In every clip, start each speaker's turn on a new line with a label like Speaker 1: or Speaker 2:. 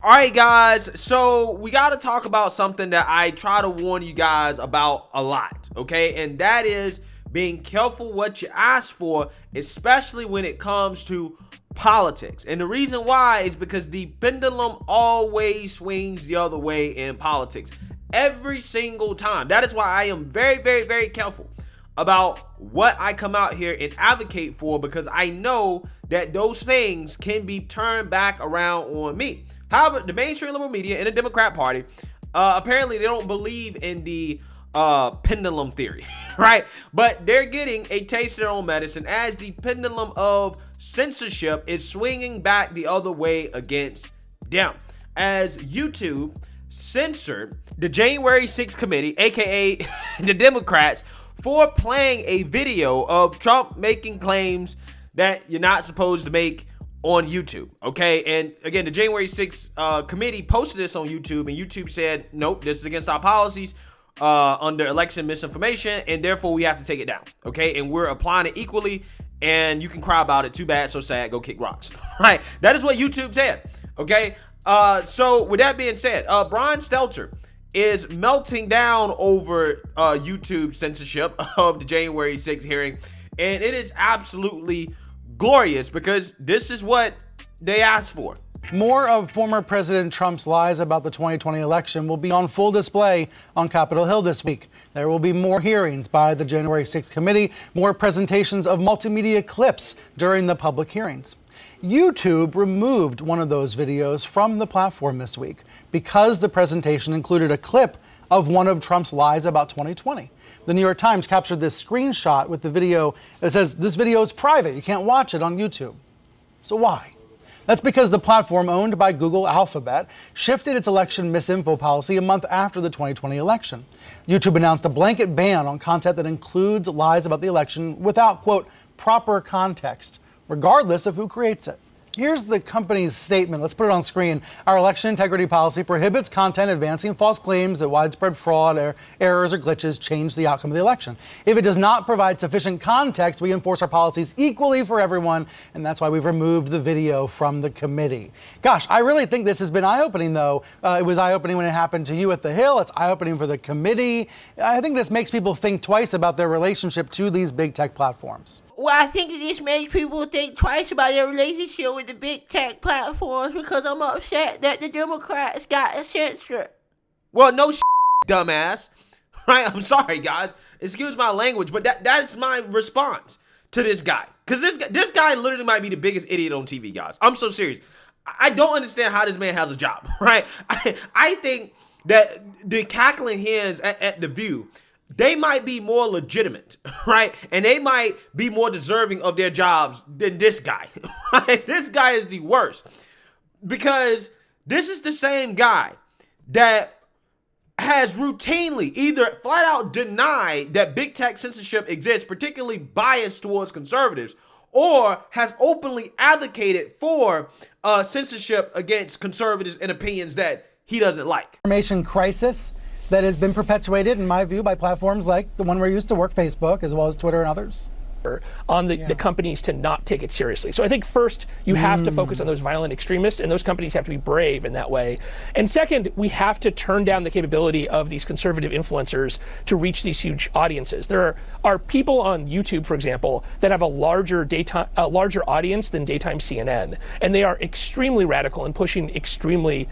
Speaker 1: All right, guys, so we got to talk about something that I try to warn you guys about a lot, okay? And that is being careful what you ask for, especially when it comes to politics. And the reason why is because the pendulum always swings the other way in politics. Every single time. That is why I am very, very, very careful about what I come out here and advocate for, because I know that those things can be turned back around on me. However, the mainstream liberal media and the Democrat Party, apparently they don't believe in the pendulum theory, right? But they're getting a taste of their own medicine as the pendulum of censorship is swinging back the other way against them. As YouTube censored the January 6th committee, aka the Democrats, for playing a video of Trump making claims that you're not supposed to make on YouTube, okay? And again, the January 6th committee posted this on YouTube, and YouTube said, nope, this is against our policies under election misinformation, and therefore we have to take it down, okay? And we're applying it equally, and you can cry about it. Too bad, so sad, go kick rocks, right? That is what YouTube said, okay? So with that being said, Brian Stelter is melting down over YouTube censorship of the January 6th hearing, and it is absolutely glorious because this is what they asked for.
Speaker 2: More of former President Trump's lies about the 2020 election will be on full display on Capitol Hill this week. There will be more hearings by the January 6th committee, more presentations of multimedia clips during the public hearings. YouTube removed one of those videos from the platform this week because the presentation included a clip of one of Trump's lies about 2020. The New York Times captured this screenshot with the video that says this video is private. You can't watch it on YouTube. So why? That's because the platform owned by Google Alphabet shifted its election misinfo policy a month after the 2020 election. YouTube announced a blanket ban on content that includes lies about the election without, quote, proper context, regardless of who creates it. Here's the company's statement. Let's put it on screen. Our election integrity policy prohibits content advancing false claims that widespread fraud, errors, or glitches change the outcome of the election. If it does not provide sufficient context, we enforce our policies equally for everyone, and that's why we've removed the video from the committee. Gosh, I really think this has been eye-opening, though. It was eye-opening when it happened to you at the Hill. It's eye-opening for the committee. I think this makes people think twice about their relationship to these big tech platforms.
Speaker 3: Well, I think that this makes people think twice about their relationship with the big tech platforms because I'm upset that the Democrats got censored.
Speaker 1: Well, no dumbass, right? I'm sorry, guys. Excuse my language, but that's my response to this guy. Because this guy literally might be the biggest idiot on TV, guys. I'm so serious. I don't understand how this man has a job, right? I think that the cackling hens at The View, they might be more legitimate, right? And they might be more deserving of their jobs than this guy, right? This guy is the worst because this is the same guy that has routinely either flat out denied that big tech censorship exists, particularly biased towards conservatives, or has openly advocated for censorship against conservatives and opinions that he doesn't like.
Speaker 2: Information crisis that has been perpetuated, in my view, by platforms like the one where I used to work, Facebook, as well as Twitter and others.
Speaker 4: On the companies to not take it seriously. So I think first you have to focus on those violent extremists, and those companies have to be brave in that way. And second, we have to turn down the capability of these conservative influencers to reach these huge audiences. There are people on YouTube, for example, that have a larger audience than daytime CNN, and they are extremely radical and pushing extremely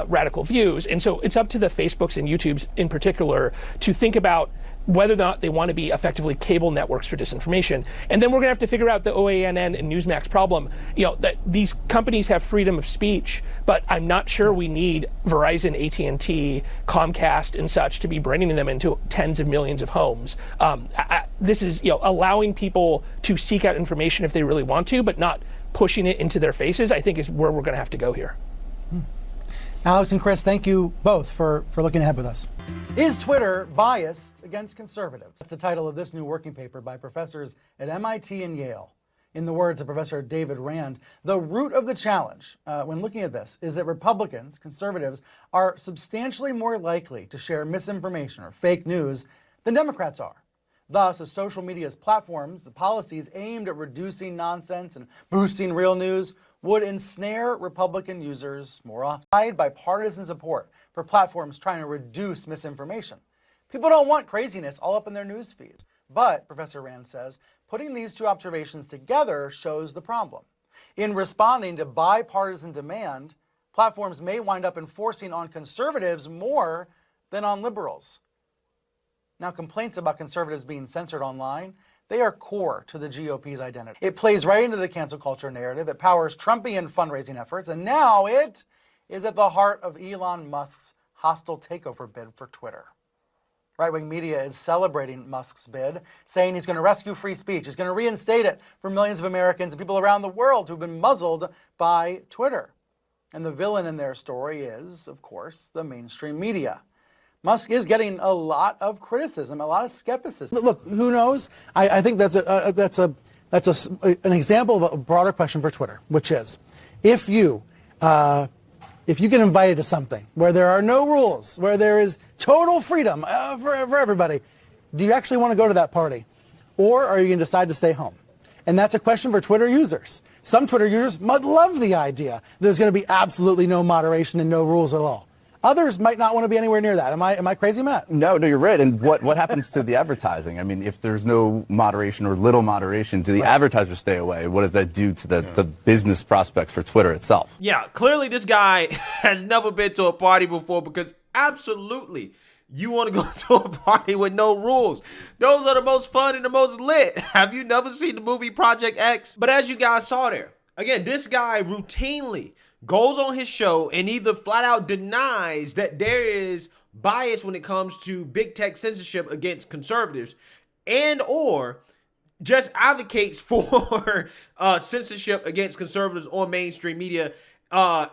Speaker 4: radical views. And so it's up to the Facebooks and YouTubes in particular to think about whether or not they want to be effectively cable networks for disinformation. And then we're going to have to figure out the OANN and Newsmax problem. You know, that these companies have freedom of speech, but I'm not sure we need Verizon, AT&T, Comcast, and such to be bringing them into tens of millions of homes. This is, allowing people to seek out information if they really want to, but not pushing it into their faces, I think is where we're going to have to go here.
Speaker 2: Alex and Chris, thank you both for looking ahead with us. Is Twitter biased against conservatives? That's the title of this new working paper by professors at MIT and Yale. In the words of Professor David Rand, the root of the challenge when looking at this is that Republicans, conservatives, are substantially more likely to share misinformation or fake news than Democrats are. Thus, as social media's platforms, the policies aimed at reducing nonsense and boosting real news would ensnare Republican users more often. Bipartisan support for platforms trying to reduce misinformation. People don't want craziness all up in their news feeds. But, Professor Rand says, putting these two observations together shows the problem. In responding to bipartisan demand, platforms may wind up enforcing on conservatives more than on liberals. Now, complaints about conservatives being censored online, they are core to the GOP's identity. It plays right into the cancel culture narrative. It powers Trumpian fundraising efforts, and now it is at the heart of Elon Musk's hostile takeover bid for Twitter. Right-wing media is celebrating Musk's bid, saying he's going to rescue free speech. He's going to reinstate it for millions of Americans and people around the world who've been muzzled by Twitter. And the villain in their story is, of course, the mainstream media. Musk is getting a lot of criticism, a lot of skepticism. Look, who knows? I think that's an example of a broader question for Twitter, which is, if you get invited to something where there are no rules, where there is total freedom for everybody, do you actually want to go to that party? Or are you going to decide to stay home? And that's a question for Twitter users. Some Twitter users might love the idea that there's going to be absolutely no moderation and no rules at all. Others might not want to be anywhere near that. Am I crazy, Matt?
Speaker 5: No, you're right. And what happens to the advertising? I mean, if there's no moderation or little moderation, do the advertisers stay away? What does that do to the business prospects for Twitter itself?
Speaker 1: Yeah, clearly this guy has never been to a party before, because absolutely you want to go to a party with no rules. Those are the most fun and the most lit. Have you never seen the movie Project X? But as you guys saw there, again, this guy routinely goes on his show and either flat out denies that there is bias when it comes to big tech censorship against conservatives, and or just advocates for censorship against conservatives on mainstream media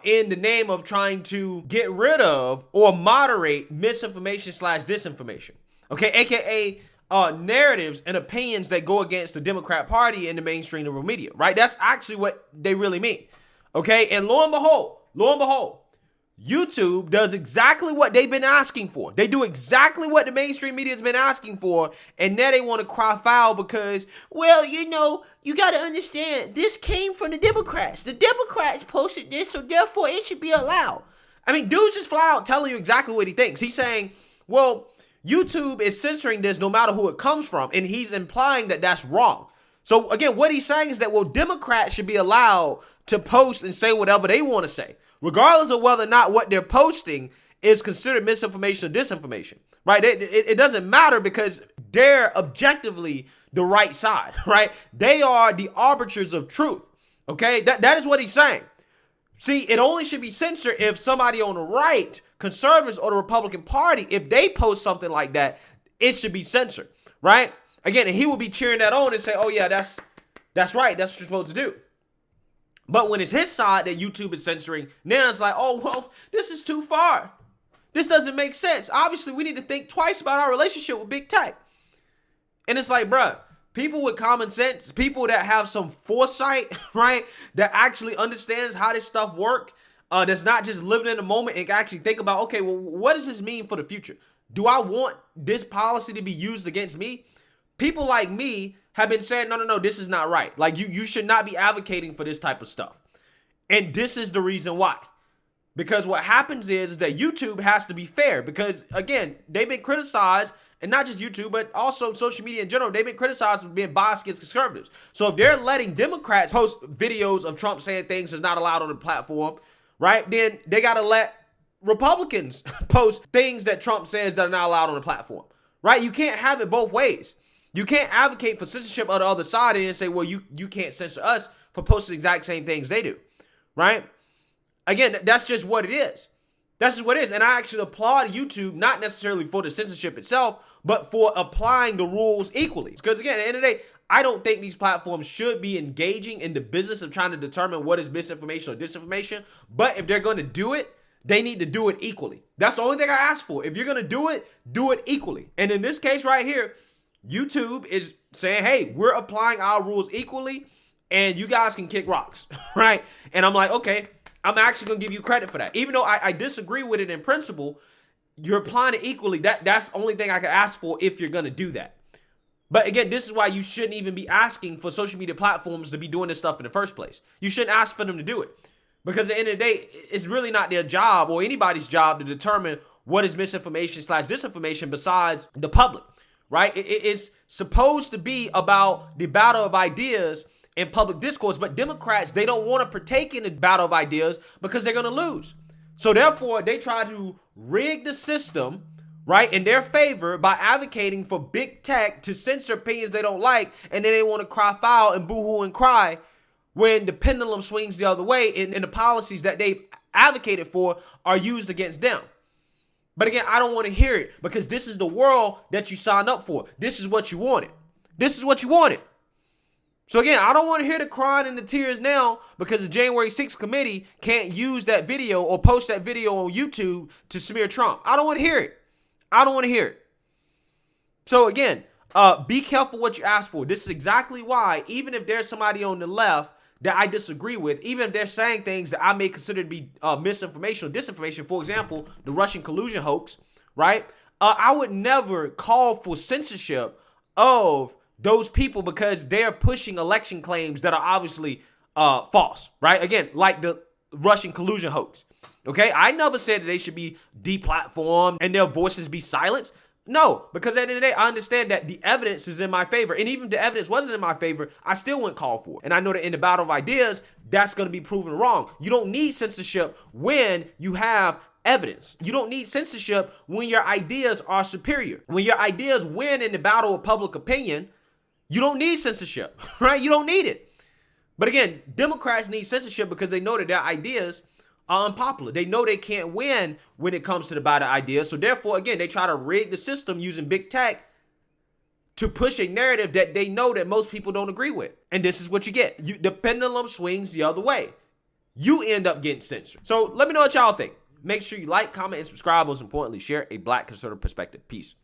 Speaker 1: in the name of trying to get rid of or moderate misinformation / disinformation. Okay, aka narratives and opinions that go against the Democrat Party and the mainstream liberal media, right? That's actually what they really mean. Okay, and lo and behold, YouTube does exactly what they've been asking for. They do exactly what the mainstream media has been asking for, and now they want to cry foul because,
Speaker 3: well, you got to understand, this came from the Democrats. The Democrats posted this, so therefore it should be allowed.
Speaker 1: I mean, dude's just flat out telling you exactly what he thinks. He's saying, well, YouTube is censoring this no matter who it comes from, and he's implying that that's wrong. So again, what he's saying is that, well, Democrats should be allowed to post and say whatever they want to say, regardless of whether or not what they're posting is considered misinformation or disinformation, right? It doesn't matter because they're objectively the right side, right? They are the arbiters of truth, okay? That is what he's saying. See, it only should be censored if somebody on the right, conservatives or the Republican Party, if they post something like that, it should be censored, right? Again, and he will be cheering that on and say, oh yeah, that's right, that's what you're supposed to do. But when it's his side that YouTube is censoring, now it's like, oh, well, this is too far. This doesn't make sense. Obviously, we need to think twice about our relationship with big tech. And it's like, bruh, people with common sense, people that have some foresight, right, that actually understands how this stuff works, that's not just living in the moment and can actually think about, okay, well, what does this mean for the future? Do I want this policy to be used against me? People like me have been saying, no, this is not right. Like, you should not be advocating for this type of stuff. And this is the reason why. Because what happens is that YouTube has to be fair. Because, again, they've been criticized, and not just YouTube, but also social media in general, they've been criticized for being biased against conservatives. So if they're letting Democrats post videos of Trump saying things that's not allowed on the platform, right, then they got to let Republicans post things that Trump says that are not allowed on the platform, right? You can't have it both ways. You can't advocate for censorship on the other side and then say, well, you can't censor us for posting the exact same things they do, right? Again, that's just what it is. That's just what it is. And I actually applaud YouTube, not necessarily for the censorship itself, but for applying the rules equally. Because again, at the end of the day, I don't think these platforms should be engaging in the business of trying to determine what is misinformation or disinformation. But if they're going to do it, they need to do it equally. That's the only thing I ask for. If you're going to do it equally. And in this case right here, YouTube is saying, hey, we're applying our rules equally and you guys can kick rocks, right? And I'm like, okay, I'm actually going to give you credit for that. Even though I disagree with it in principle, you're applying it equally. That's the only thing I can ask for if you're going to do that. But again, this is why you shouldn't even be asking for social media platforms to be doing this stuff in the first place. You shouldn't ask for them to do it. Because at the end of the day, it's really not their job or anybody's job to determine what is misinformation / disinformation besides the public, right? It's supposed to be about the battle of ideas in public discourse, but Democrats, they don't want to partake in the battle of ideas because they're going to lose. So therefore, they try to rig the system, right, in their favor by advocating for big tech to censor opinions they don't like, and then they want to cry foul and boo-hoo and cry when the pendulum swings the other way and the policies that they've advocated for are used against them. But again, I don't want to hear it because this is the world that you signed up for. This is what you wanted. This is what you wanted. So again, I don't want to hear the crying and the tears now because the January 6th committee can't use that video or post that video on YouTube to smear Trump. I don't want to hear it. I don't want to hear it. So again, be careful what you ask for. This is exactly why, even if there's somebody on the left that I disagree with, even if they're saying things that I may consider to be misinformation or disinformation, for example, the Russian collusion hoax, right? I would never call for censorship of those people because they're pushing election claims that are obviously false, right? Again, like the Russian collusion hoax, okay? I never said that they should be deplatformed and their voices be silenced. No, because at the end of the day, I understand that the evidence is in my favor. And even if the evidence wasn't in my favor, I still wouldn't call for it. And I know that in the battle of ideas, that's going to be proven wrong. You don't need censorship when you have evidence. You don't need censorship when your ideas are superior. When your ideas win in the battle of public opinion, you don't need censorship, right? You don't need it. But again, Democrats need censorship because they know that their ideas are unpopular. They know they can't win when it comes to the battle ideas. So therefore, again, they try to rig the system using big tech to push a narrative that they know that most people don't agree with. And this is what you get. The pendulum swings the other way. You end up getting censored. So let me know what y'all think. Make sure you like, comment, and subscribe. Most importantly, share a Black conservative perspective. Peace.